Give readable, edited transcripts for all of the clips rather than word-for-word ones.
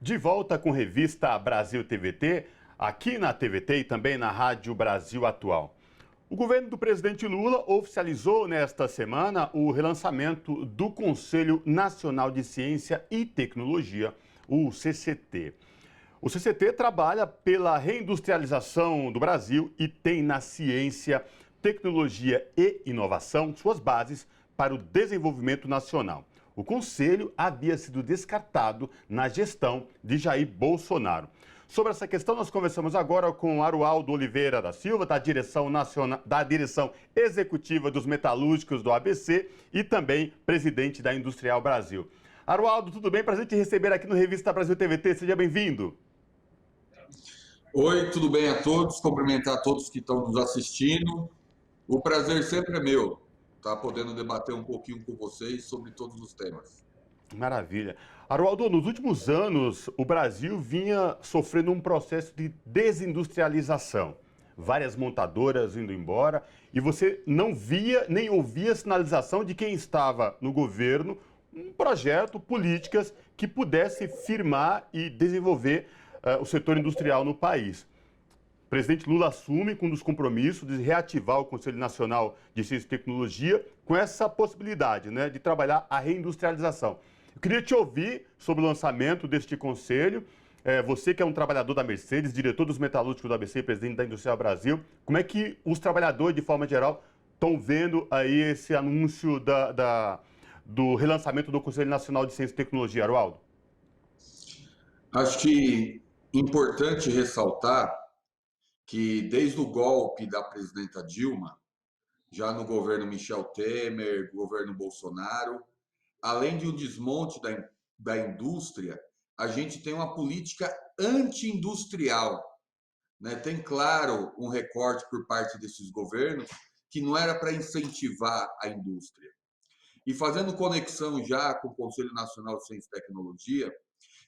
De volta com revista Brasil TVT, aqui na TVT e também na Rádio Brasil Atual. O governo do presidente Lula oficializou nesta semana o relançamento do Conselho Nacional de Ciência e Tecnologia, o CCT. O CCT trabalha pela reindustrialização do Brasil e tem na ciência, tecnologia e inovação suas bases para o desenvolvimento nacional. O conselho havia sido descartado na gestão de Jair Bolsonaro. Sobre essa questão, nós conversamos agora com Arualdo Oliveira da Silva, da direção executiva dos metalúrgicos do ABC e também presidente da Industrial Brasil. Arualdo, tudo bem? Prazer te receber aqui no Revista Brasil TVT. Seja bem-vindo. Oi, tudo bem a todos? Cumprimentar todos que estão nos assistindo. O prazer sempre é meu, estar podendo debater um pouquinho com vocês sobre todos os temas. Maravilha. Arualdo, nos últimos anos, o Brasil vinha sofrendo um processo de desindustrialização. Várias montadoras indo embora e você não via nem ouvia sinalização de quem estava no governo, um projeto, políticas que pudesse firmar e desenvolver o setor industrial no país. O presidente Lula assume com um dos compromissos de reativar o Conselho Nacional de Ciência e Tecnologia com essa possibilidade, né, de trabalhar a reindustrialização. Eu queria te ouvir sobre o lançamento deste conselho. Você que é um trabalhador da Mercedes, diretor dos metalúrgicos do ABC, presidente da Industrial Brasil, como é que os trabalhadores, de forma geral, estão vendo aí esse anúncio do relançamento do Conselho Nacional de Ciência e Tecnologia, Arualdo? Acho que é importante ressaltar que desde o golpe da presidenta Dilma, já no governo Michel Temer, governo Bolsonaro, além de um desmonte da indústria, a gente tem uma política anti-industrial, né? Tem, claro, um recorte por parte desses governos que não era para incentivar a indústria. E fazendo conexão já com o Conselho Nacional de Ciência e Tecnologia,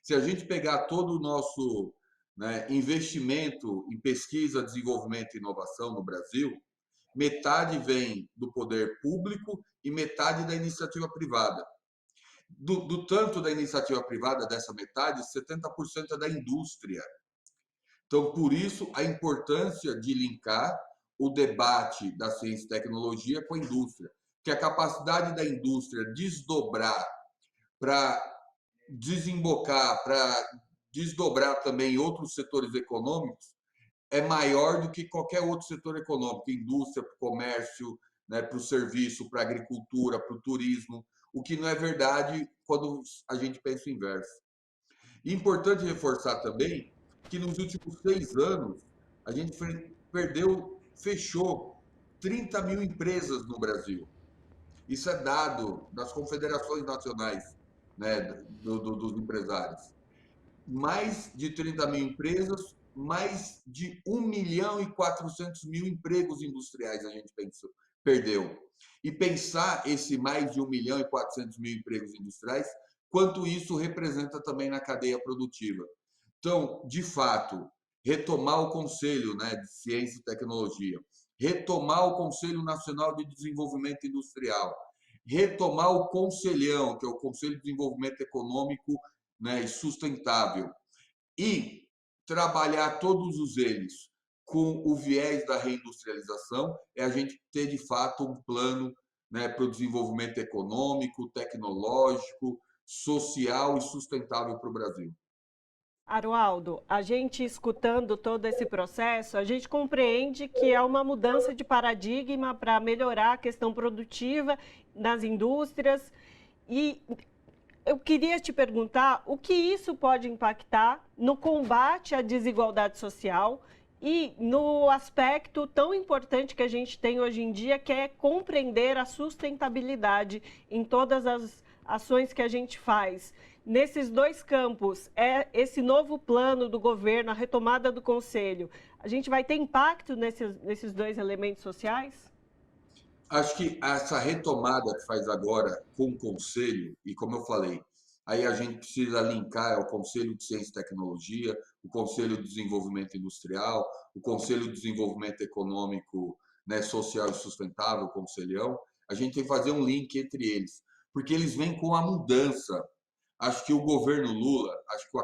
se a gente pegar todo o nosso, né, investimento em pesquisa, desenvolvimento e inovação no Brasil, metade vem do poder público e metade da iniciativa privada. Do tanto da iniciativa privada, dessa metade, 70% é da indústria. Então, por isso, a importância de linkar o debate da ciência e tecnologia com a indústria, que a capacidade da indústria desdobrar para desembocar, para desdobrar também em outros setores econômicos, é maior do que qualquer outro setor econômico, indústria, para o comércio, né, para o serviço, para a agricultura, para o turismo, o que não é verdade quando a gente pensa o inverso. E importante reforçar também que nos últimos 6 anos a gente fechou 30 mil empresas no Brasil. Isso é dado das confederações nacionais, né, dos empresários. Mais de 30 mil empresas, mais de 1.400.000 empregos industriais a gente perdeu. E pensar esse mais de 1.400.000 empregos industriais, quanto isso representa também na cadeia produtiva. Então, de fato, retomar o Conselho, né, de Ciência e Tecnologia, retomar o Conselho Nacional de Desenvolvimento Industrial, retomar o Conselhão, que é o Conselho de Desenvolvimento Econômico, né, e Sustentável, e trabalhar todos eles com o viés da reindustrialização, é a gente ter, de fato, um plano, né, para o desenvolvimento econômico, tecnológico, social e sustentável para o Brasil. Arualdo, a gente escutando todo esse processo, a gente compreende que é uma mudança de paradigma para melhorar a questão produtiva nas indústrias. E eu queria te perguntar o que isso pode impactar no combate à desigualdade social e no aspecto tão importante que a gente tem hoje em dia, que é compreender a sustentabilidade em todas as ações que a gente faz. Nesses dois campos, esse novo plano do governo, a retomada do Conselho, a gente vai ter impacto nesses dois elementos sociais? Acho que essa retomada que faz agora com o Conselho, e como eu falei, aí a gente precisa linkar o Conselho de Ciência e Tecnologia, o Conselho de Desenvolvimento Industrial, o Conselho de Desenvolvimento Econômico, né, Social e Sustentável, o Conselhão. A gente tem que fazer um link entre eles, porque eles vêm com a mudança. Acho que o governo Lula, acho que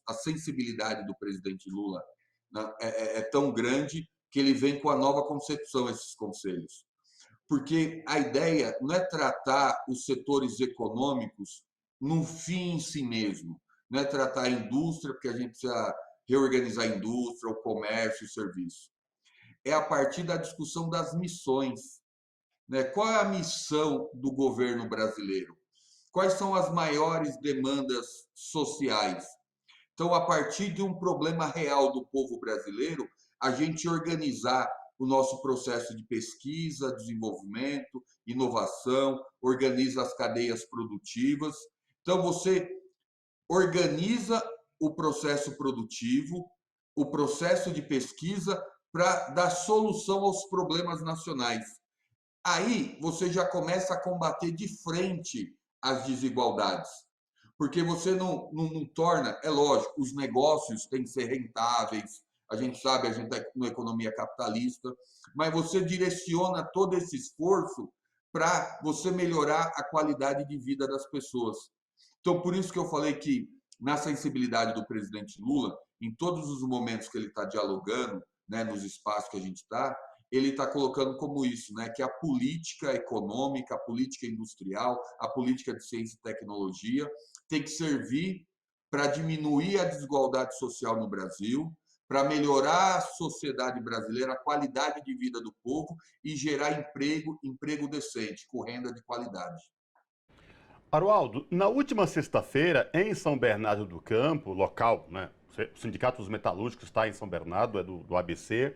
a sensibilidade do presidente Lula, né, é tão grande que ele vem com a nova concepção esses conselhos. Porque a ideia não é tratar os setores econômicos num fim em si mesmo, não é tratar a indústria, porque a gente precisa reorganizar a indústria, o comércio, o serviço. É a partir da discussão das missões, né? Qual é a missão do governo brasileiro? Quais são as maiores demandas sociais? Então, a partir de um problema real do povo brasileiro, a gente organizar o nosso processo de pesquisa, desenvolvimento, inovação, organiza as cadeias produtivas. Então, você organiza o processo produtivo, o processo de pesquisa para dar solução aos problemas nacionais. Aí você já começa a combater de frente as desigualdades, porque você não torna, é lógico, os negócios têm que ser rentáveis, a gente sabe, a gente está numa economia capitalista, mas você direciona todo esse esforço para você melhorar a qualidade de vida das pessoas. Então, por isso que eu falei que, na sensibilidade do presidente Lula, em todos os momentos que ele está dialogando, né, nos espaços que a gente está, ele está colocando como isso, né, que a política econômica, a política industrial, a política de ciência e tecnologia tem que servir para diminuir a desigualdade social no Brasil, para melhorar a sociedade brasileira, a qualidade de vida do povo e gerar emprego decente, com renda de qualidade. Arualdo, na última sexta-feira, em São Bernardo do Campo, local, né? O Sindicato dos Metalúrgicos está em São Bernardo, é do ABC,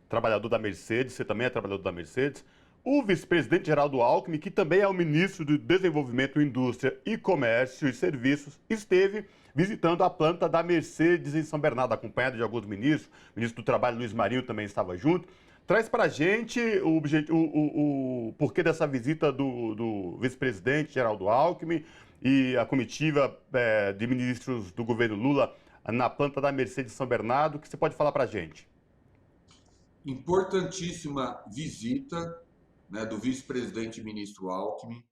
trabalhador da Mercedes, você também é trabalhador da Mercedes. O vice-presidente Geraldo Alckmin, que também é o ministro do Desenvolvimento, Indústria e Comércio e Serviços, esteve visitando a planta da Mercedes em São Bernardo, acompanhado de alguns ministros. O ministro do Trabalho, Luiz Marinho, também estava junto. Traz para a gente o porquê dessa visita do vice-presidente Geraldo Alckmin e a comitiva de ministros do governo Lula na planta da Mercedes São Bernardo. O que você pode falar para a gente? Importantíssima visita, né, do vice-presidente ministro Alckmin,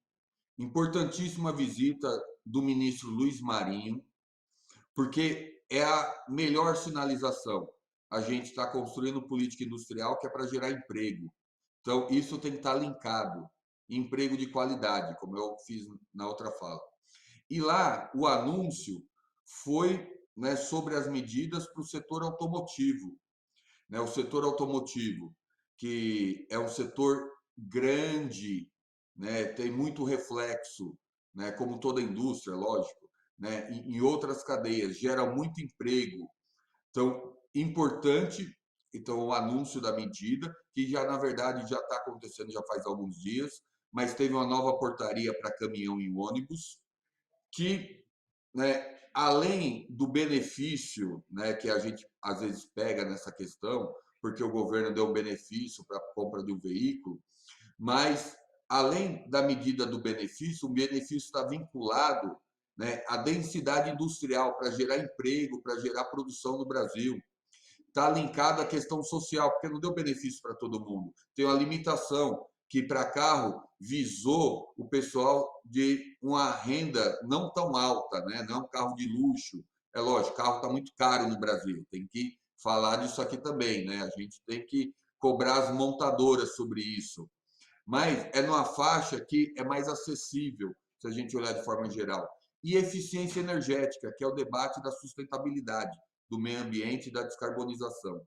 importantíssima visita do ministro Luiz Marinho, porque é a melhor sinalização. A gente está construindo política industrial que é para gerar emprego. Então, isso tem que estar linkado. Emprego de qualidade, como eu fiz na outra fala. E lá, o anúncio foi, né, sobre as medidas para o setor automotivo. Né, o setor automotivo, que é um setor grande, né, tem muito reflexo, né, como toda a indústria, lógico, né, em outras cadeias, gera muito emprego. Então, importante, então, o anúncio da medida, que já, na verdade, já está acontecendo já faz alguns dias, mas teve uma nova portaria para caminhão e ônibus, que, né, além do benefício, né, que a gente às vezes pega nessa questão, porque o governo deu um benefício para a compra de um veículo, mas além da medida do benefício, o benefício está vinculado, né, à densidade industrial para gerar emprego, para gerar produção no Brasil. Está linkado à questão social, porque não deu benefício para todo mundo. Tem uma limitação que para carro visou o pessoal de uma renda não tão alta, né? Não é um carro de luxo. É lógico, o carro está muito caro no Brasil, tem que falar disso aqui também, né? A gente tem que cobrar as montadoras sobre isso. Mas é numa faixa que é mais acessível, se a gente olhar de forma geral. E eficiência energética, que é o debate da sustentabilidade, do meio ambiente e da descarbonização.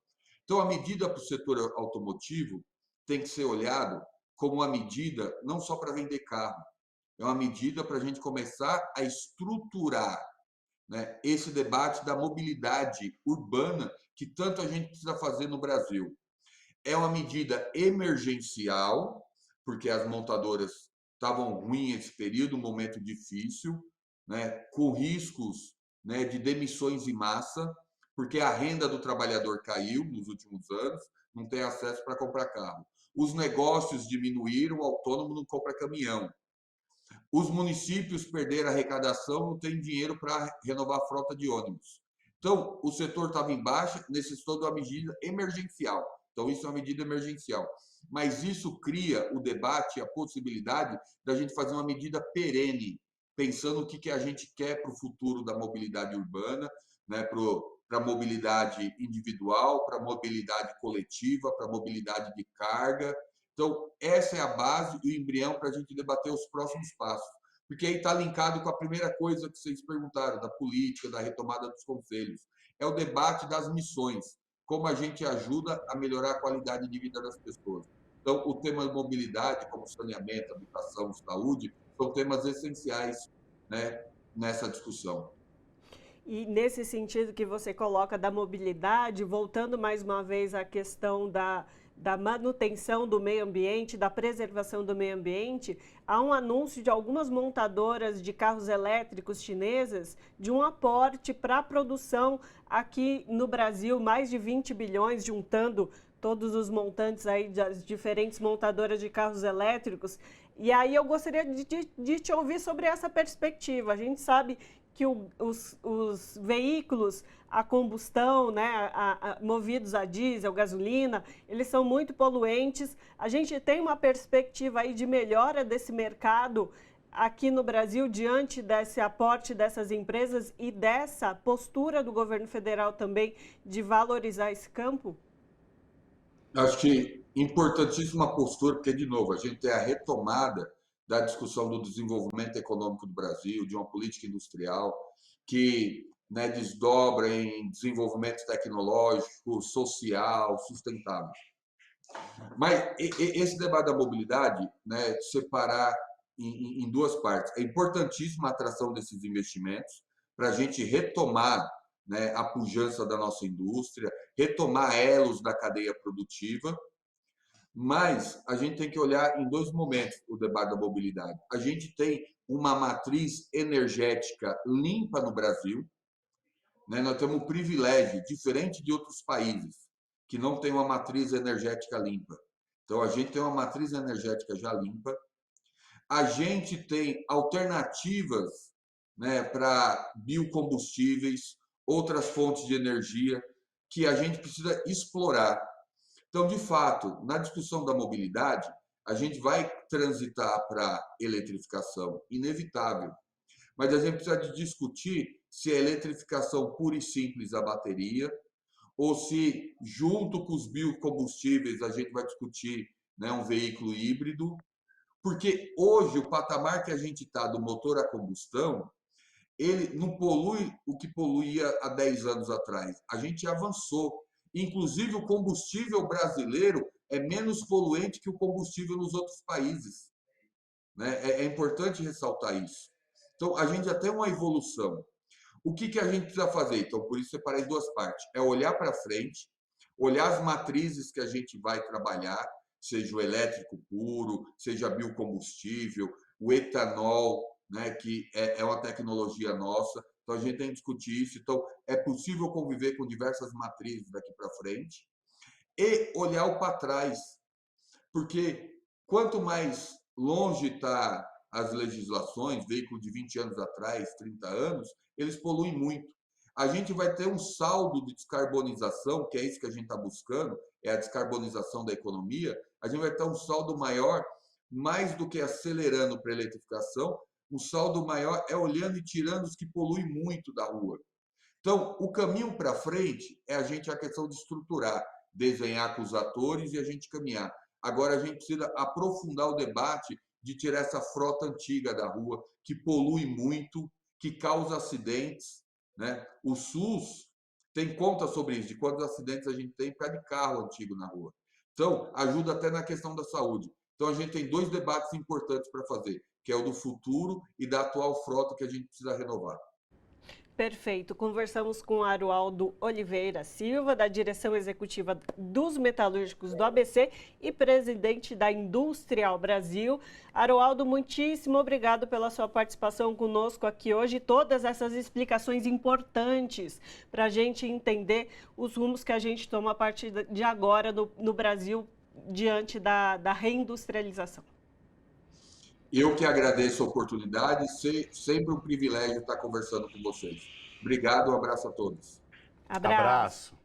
Então, a medida para o setor automotivo tem que ser olhado como uma medida não só para vender carro, é uma medida para a gente começar a estruturar, né, esse debate da mobilidade urbana que tanto a gente precisa fazer no Brasil. É uma medida emergencial, porque as montadoras estavam ruins esse período, um momento difícil, né, com riscos, né, de demissões em massa, porque a renda do trabalhador caiu nos últimos anos, não tem acesso para comprar carro. Os negócios diminuíram, o autônomo não compra caminhão. Os municípios perderam a arrecadação, não tem dinheiro para renovar a frota de ônibus. Então, o setor estava em baixa, necessitou de uma medida emergencial. Então, isso é uma medida emergencial. Mas isso cria o debate, a possibilidade da gente fazer uma medida perene, pensando o que a gente quer para o futuro da mobilidade urbana, né, para a mobilidade individual, para a mobilidade coletiva, para a mobilidade de carga. Então, essa é a base e o embrião para a gente debater os próximos passos. Porque aí está linkado com a primeira coisa que vocês perguntaram, da política, da retomada dos conselhos. É o debate das missões, como a gente ajuda a melhorar a qualidade de vida das pessoas. Então, o tema de mobilidade, como saneamento, habitação, saúde, são temas essenciais, né, nessa discussão. E nesse sentido que você coloca da mobilidade, voltando mais uma vez à questão da manutenção do meio ambiente, da preservação do meio ambiente, há um anúncio de algumas montadoras de carros elétricos chinesas de um aporte para a produção aqui no Brasil, mais de 20 bilhões, juntando todos os montantes aí das diferentes montadoras de carros elétricos. E aí eu gostaria de te ouvir sobre essa perspectiva. A gente sabe que os veículos a combustão, né, movidos a diesel, gasolina, eles são muito poluentes. A gente tem uma perspectiva aí de melhora desse mercado aqui no Brasil diante desse aporte dessas empresas e dessa postura do governo federal também de valorizar esse campo? Acho que importantíssima postura, porque, de novo, a gente tem a retomada da discussão do desenvolvimento econômico do Brasil, de uma política industrial que, né, desdobra em desenvolvimento tecnológico, social, sustentável. Mas esse debate da mobilidade, né, separar em duas partes. É importantíssima a atração desses investimentos para a gente retomar, né, a pujança da nossa indústria, retomar elos da cadeia produtiva, mas a gente tem que olhar em dois momentos o debate da mobilidade. A gente tem uma matriz energética limpa no Brasil, né? Nós temos um privilégio, diferente de outros países, que não tem uma matriz energética limpa. Então, a gente tem uma matriz energética já limpa. A gente tem alternativas, né, para biocombustíveis, outras fontes de energia que a gente precisa explorar. Então, de fato, na discussão da mobilidade, a gente vai transitar para eletrificação, inevitável. Mas a gente precisa de discutir se é eletrificação pura e simples a bateria, ou se, junto com os biocombustíveis, a gente vai discutir, né, um veículo híbrido, porque hoje o patamar que a gente está do motor a combustão, ele não polui o que poluía há 10 anos atrás. A gente avançou. Inclusive, o combustível brasileiro é menos poluente que o combustível nos outros países, né? É importante ressaltar isso. Então, a gente já tem uma evolução. O que a gente precisa fazer? Então, por isso, separar em duas partes. É olhar para frente, olhar as matrizes que a gente vai trabalhar, seja o elétrico puro, seja biocombustível, o etanol, né, que é uma tecnologia nossa. Então, a gente tem que discutir isso. Então, é possível conviver com diversas matrizes daqui para frente e olhar o para trás, porque quanto mais longe está as legislações, veículo de 20 anos atrás, 30 anos, eles poluem muito. A gente vai ter um saldo de descarbonização, que é isso que a gente está buscando, é a descarbonização da economia. A gente vai ter um saldo maior, mais do que acelerando para a eletrificação, um saldo maior é olhando e tirando os que poluem muito da rua. Então, o caminho para frente é a questão de estruturar, desenhar com os atores e a gente caminhar. Agora, a gente precisa aprofundar o debate de tirar essa frota antiga da rua, que polui muito, que causa acidentes, né? O SUS tem conta sobre isso, de quantos acidentes a gente tem por causa de carro antigo na rua. Então, ajuda até na questão da saúde. Então, a gente tem dois debates importantes para fazer, que é o do futuro e da atual frota que a gente precisa renovar. Perfeito. Conversamos com Arualdo Oliveira Silva, da direção executiva dos metalúrgicos do ABC e presidente da Industrial Brasil. Arualdo, muitíssimo obrigado pela sua participação conosco aqui hoje e todas essas explicações importantes para a gente entender os rumos que a gente toma a partir de agora no Brasil diante da reindustrialização. Eu que agradeço a oportunidade, sempre um privilégio estar conversando com vocês. Obrigado, um abraço a todos. Abraço.